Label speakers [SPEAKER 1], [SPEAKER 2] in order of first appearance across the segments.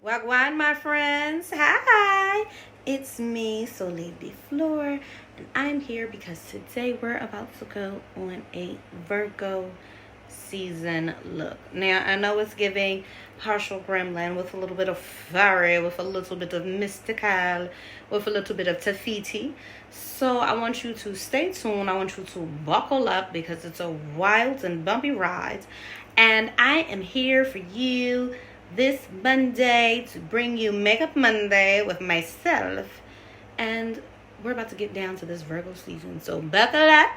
[SPEAKER 1] Wagwan, my friends. Hi. It's me, Soleil de Fleur, and I'm here because today we're about to go on a Virgo season look. Now, I know it's giving partial gremlin with a little bit of fairy, with a little bit of mystical, with a little bit of Tafiti. So I want you to stay tuned. I want you to buckle up because it's a wild and bumpy ride. And I am here for you this Monday to bring you Makeup Monday with myself. And we're about to get down to this Virgo season. So buckle up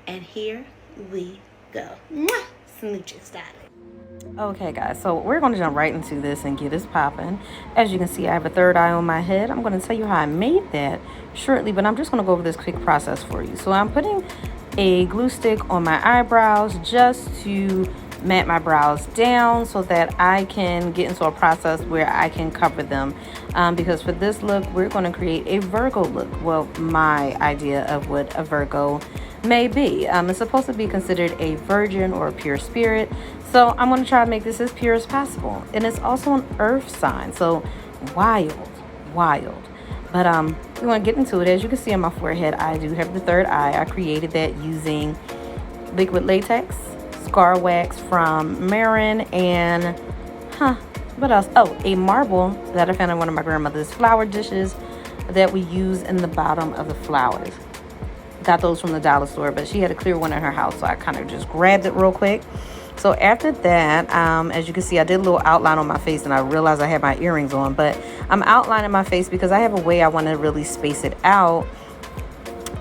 [SPEAKER 1] and here we go. Mwah! Smooches, darling. Okay, guys, so we're going to jump right into this and get this popping. As you can see, I have a third eye on my head. I'm going to tell you how I made that shortly, but I'm just going to go over this quick process for you. So I'm putting a glue stick on my eyebrows just to mat my brows down so that I can get into a process where I can cover them, because for this look we're going to create a Virgo look. Well, my idea of what a Virgo may be. It's supposed to be considered a virgin or a pure spirit, so I'm going to try to make this as pure as possible. And it's also an earth sign, so wild. But we want to get into it. As you can see on my forehead, I do have the third eye. I created that using liquid latex, scar wax from Mehron, and what else? Oh, a marble that I found in one of my grandmother's flower dishes that we use in the bottom of the flowers. Got those from the dollar store, but she had a clear one in her house, so I kind of just grabbed it real quick. So after that, as you can see, I did a little outline on my face, and I realized I had my earrings on, but I'm outlining my face because I have a way I want to really space it out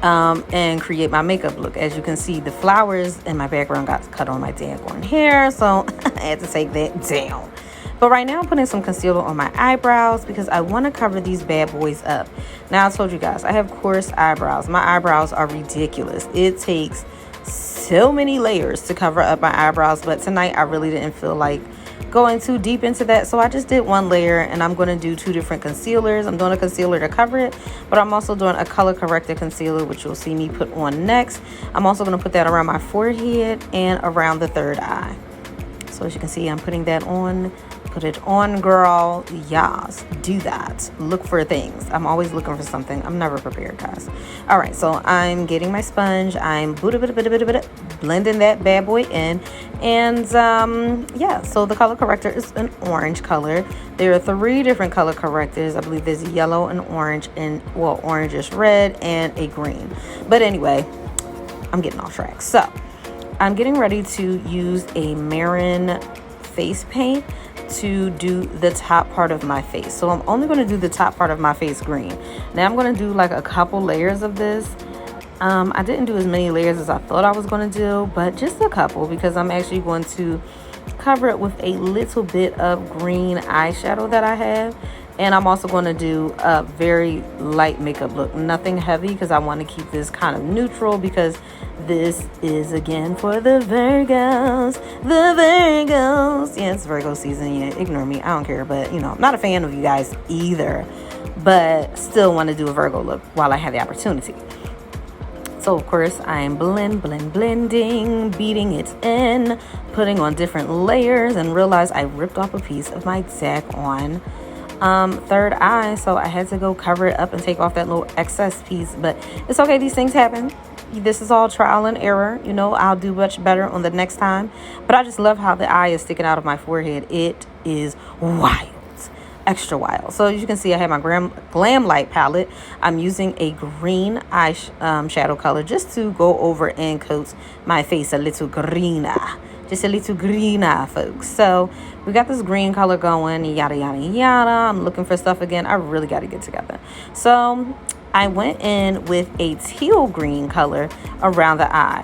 [SPEAKER 1] and create my makeup look. As you can see, the flowers in my background got cut on my daggone hair, so I had to take that down. But right now I'm putting some concealer on my eyebrows because I want to cover these bad boys up. Now, I told you guys I have coarse eyebrows. My eyebrows are ridiculous. It takes so many layers to cover up my eyebrows, but tonight I really didn't feel like going too deep into that, so I just did one layer, and I'm going to do two different concealers. I'm doing a concealer to cover it, but I'm also doing a color corrected concealer, which you'll see me put on next. I'm also going to put that around my forehead and around the third eye. So as you can see, I'm putting that on. Put it on, girl. Yes, do that. Look for things. I'm always looking for something. I'm never prepared, guys. All right, so I'm getting my sponge. I'm blending that bad boy in. And yeah, so the color corrector is an orange color. There are 3 different color correctors. I believe there's yellow and orange, and well, orange is red, and a green. But anyway, I'm getting off track. So I'm getting ready to use a Mehron face paint to do the top part of my face. So I'm only going to do the top part of my face green. Now I'm going to do like a couple layers of this. I didn't do as many layers as I thought I was going to do, but just a couple, because I'm actually going to cover it with a little bit of green eyeshadow that I have. And I'm also going to do a very light makeup look, nothing heavy, because I want to keep this kind of neutral, because this is again for the Virgos. Yeah, it's Virgo season. Yeah, ignore me. I don't care. But, you know, I'm not a fan of you guys either, but still want to do a Virgo look while I have the opportunity. So, of course, I'm blending, beating it in, putting on different layers, and realized I ripped off a piece of my daggone third eye, so I had to go cover it up and take off that little excess piece. But it's okay, these things happen. This is all trial and error. You know, I'll do much better on the next time. But I just love how the eye is sticking out of my forehead. It is wild, extra wild. So as you can see, I have my Glamlite palette. I'm using a green eye shadow color just to go over and coat my face a little greener. Just a little greener, folks. So we got this green color going, yada, yada, yada. I'm looking for stuff again. I really got to get together. So I went in with a teal green color around the eye.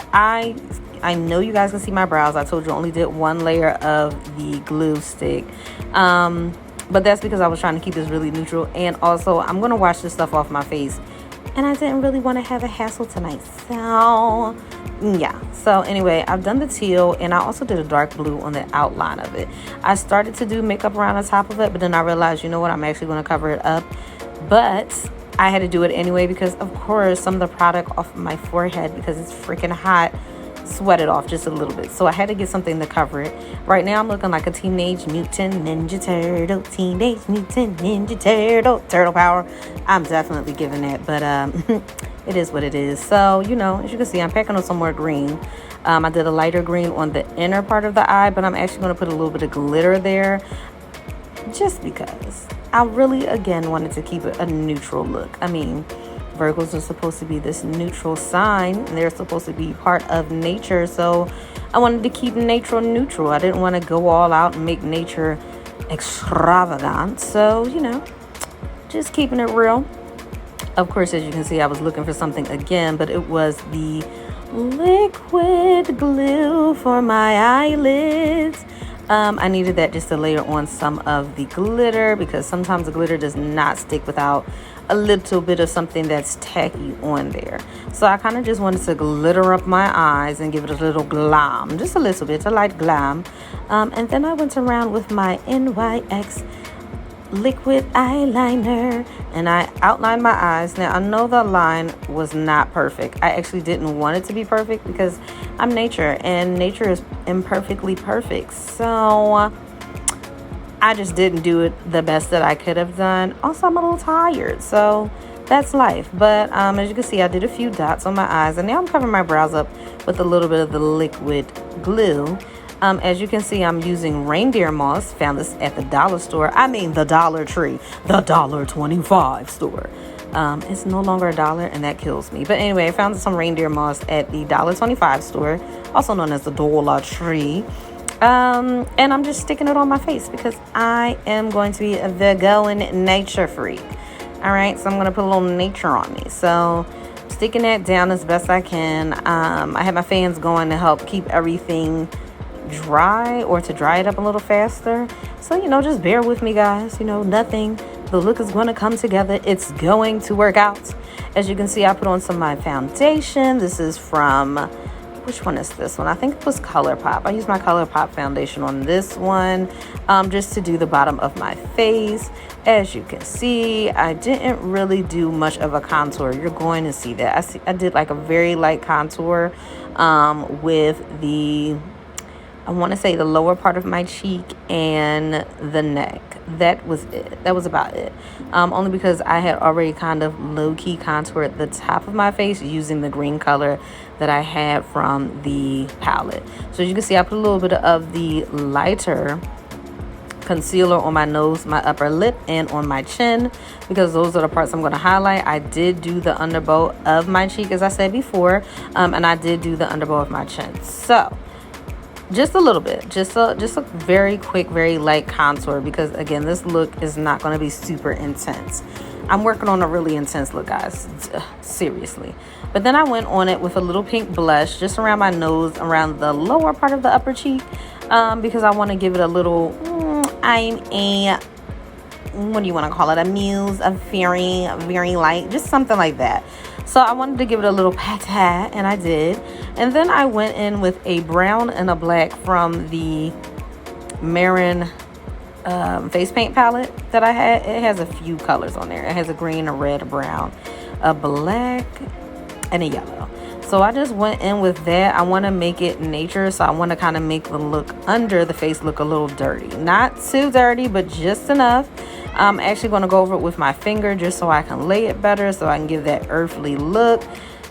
[SPEAKER 1] I know you guys can see my brows. I told you I only did one layer of the glue stick. But that's because I was trying to keep this really neutral. And also, I'm going to wash this stuff off my face. And I didn't really want to have a hassle tonight. So yeah, so anyway, I've done the teal, and I also did a dark blue on the outline of it. I started to do makeup around the top of it, but then I realized, you know what, I'm actually going to cover it up. But I had to do it anyway because, of course, some of the product off my forehead, because it's freaking hot, sweat it off just a little bit. So I had to get something to cover it. Right now I'm looking like a Teenage Mutant Ninja Turtle. Teenage Mutant Ninja Turtle. Turtle power. I'm definitely giving that, but it is what it is. So, you know, as you can see, I'm packing on some more green. I did a lighter green on the inner part of the eye, but I'm actually going to put a little bit of glitter there just because I really, again, wanted to keep it a neutral look. I mean, Virgos are supposed to be this neutral sign, and they're supposed to be part of nature, so I wanted to keep nature neutral. I didn't want to go all out and make nature extravagant, so, you know, just keeping it real. Of course, as you can see, I was looking for something again, but it was the liquid glue for my eyelids. I needed that just to layer on some of the glitter, because sometimes the glitter does not stick without a little bit of something that's tacky on there. So I kind of just wanted to glitter up my eyes and give it a little glam, just a little bit, a light glam. And then I went around with my NYX liquid eyeliner and I outlined my eyes. Now I know the line was not perfect. I actually didn't want it to be perfect because I'm nature and nature is imperfectly perfect. So I just didn't do it the best that I could have done. Also, I'm a little tired, so that's life. But as you can see, I did a few dots on my eyes, and now I'm covering my brows up with a little bit of the liquid glue. As you can see, I'm using reindeer moss. Found this at the dollar store. I mean the Dollar Tree, the $1.25 store. It's no longer $1, and that kills me. But anyway, I found some reindeer moss at the $1.25 store, also known as the Dollar Tree. And I'm just sticking it on my face because I am going to be a Virgo and nature freak. All right, so I'm going to put a little nature on me. So I'm sticking that down as best I can. I have my fans going to help keep everything dry, or to dry it up a little faster. So, you know, just bear with me, guys. You know, nothing. The look is going to come together. It's going to work out. As you can see, I put on some of my foundation. This is from... which one is this one? I think it was ColourPop. I used my ColourPop foundation on this one just to do the bottom of my face. As you can see, I didn't really do much of a contour. You're going to see that. I did like a very light contour with the, I want to say the lower part of my cheek and the neck. That was it. That was about it. Only because I had already kind of low-key contoured the top of my face using the green color that I had from the palette. So as you can see, I put a little bit of the lighter concealer on my nose, my upper lip, and on my chin, because those are the parts I'm going to highlight. I did do the underbow of my cheek, as I said before, and I did do the underbow of my chin. So just a little bit, just a very quick, very light contour, because again, this look is not going to be super intense. I'm working on a really intense look, guys, seriously. But then I went on it with a little pink blush just around my nose, around the lower part of the upper cheek, because I want to give it a little, what do you want to call it, a muse, a very light, just something like that. So I wanted to give it a little pat, and I did. And then I went in with a brown and a black from the Mehron face paint palette that I had. It has a few colors on there. It has a green, a red, a brown, a black, and a yellow. So I just went in with that. I want to make it nature, so I want to kind of make the look under the face look a little dirty. Not too dirty, but just enough. I'm actually going to go over it with my finger just so I can lay it better, so I can give that earthly look.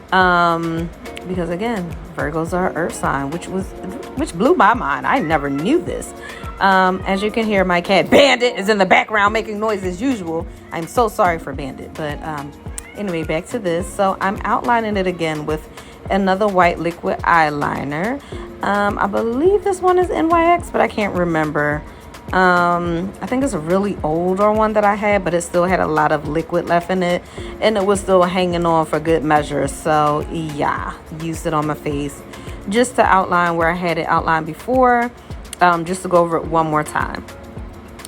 [SPEAKER 1] Because again, Virgos are earth sign, which blew my mind. I never knew this. As you can hear, my cat Bandit is in the background making noise as usual. I'm so sorry for Bandit, but anyway, back to this. So I'm outlining it again with another white liquid eyeliner. I believe this one is NYX, but I can't remember. I think it's a really older one that I had, but it still had a lot of liquid left in it, and it was still hanging on for good measure. So yeah, used it on my face just to outline where I had it outlined before, just to go over it one more time.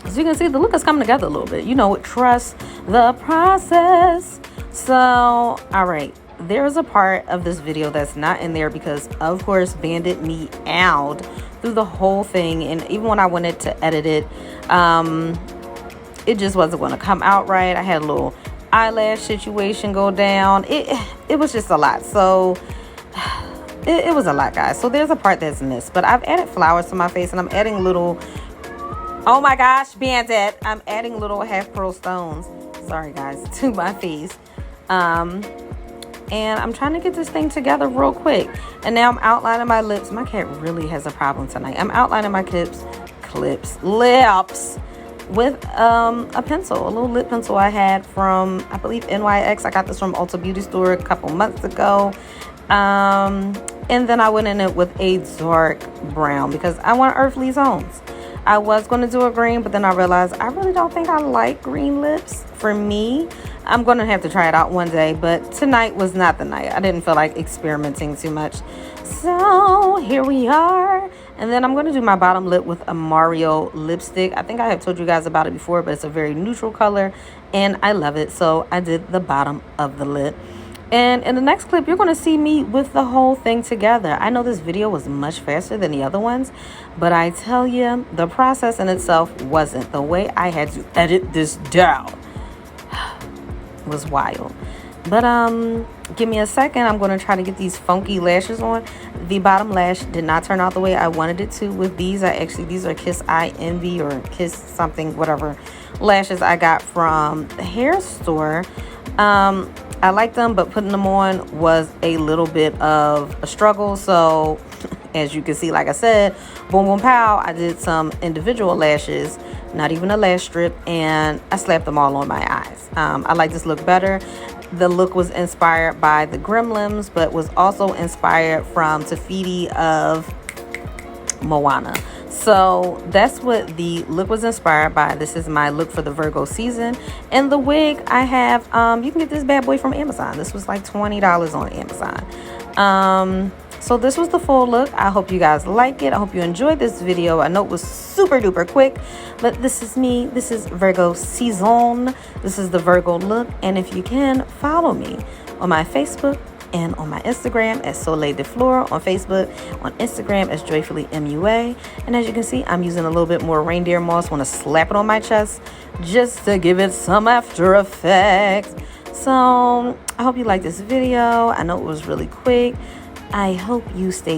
[SPEAKER 1] As you can see, the look is coming together a little bit. You know, trust the process. So all right, there's a part of this video that's not in there because of course Bandit meowed through the whole thing, and even when I wanted to edit it, it just wasn't going to come out right. I had a little eyelash situation go down. It was just a lot. So it was a lot, guys. So there's a part that's missed, but I've added flowers to my face, and I'm adding little, oh my gosh, Bandit, I'm adding little half pearl stones, sorry guys, to my face. And I'm trying to get this thing together real quick. And now I'm outlining my lips. My cat really has a problem tonight. I'm outlining my lips with a pencil, a little lip pencil I had from, I believe, NYX. I got this from Ulta Beauty Store a couple months ago. And then I went in it with a dark brown because I want earthly tones. I was going to do a green, but then I realized I really don't think I like green lips for me. I'm going to have to try it out one day, but tonight was not the night. I didn't feel like experimenting too much. So here we are. And then I'm going to do my bottom lip with a Mario lipstick. I think I have told you guys about it before, but it's a very neutral color and I love it. So I did the bottom of the lip. And in the next clip, you're going to see me with the whole thing together. I know this video was much faster than the other ones, but I tell you, the process in itself wasn't. The way I had to edit this down was wild. But give me a second. I'm going to try to get these funky lashes on. The bottom lash did not turn out the way I wanted it to with these. These are Kiss I Envy or Kiss something, whatever lashes I got from the hair store. I like them, but putting them on was a little bit of a struggle. So as you can see, like I said, boom, boom, pow, I did some individual lashes, not even a lash strip, and I slapped them all on my eyes. I like this look better. The look was inspired by the Gremlins, but was also inspired from Tafiti of Moana. So that's what the look was inspired by. This is my look for the Virgo season. And the wig I have, you can get this bad boy from Amazon. This was like $20 on Amazon. So this was the full look. I hope you guys like it. I hope you enjoyed this video. I know it was super duper quick, but this is me. This is Virgo season. This is the Virgo look. And if you can, follow me on my Facebook and on my Instagram as Soleil de Fleur on Facebook, on Instagram as Joyfully MUA. And as you can see, I'm using a little bit more reindeer moss. Want to slap it on my chest just to give it some after effects. So I hope you like this video. I know it was really quick. I hope you stay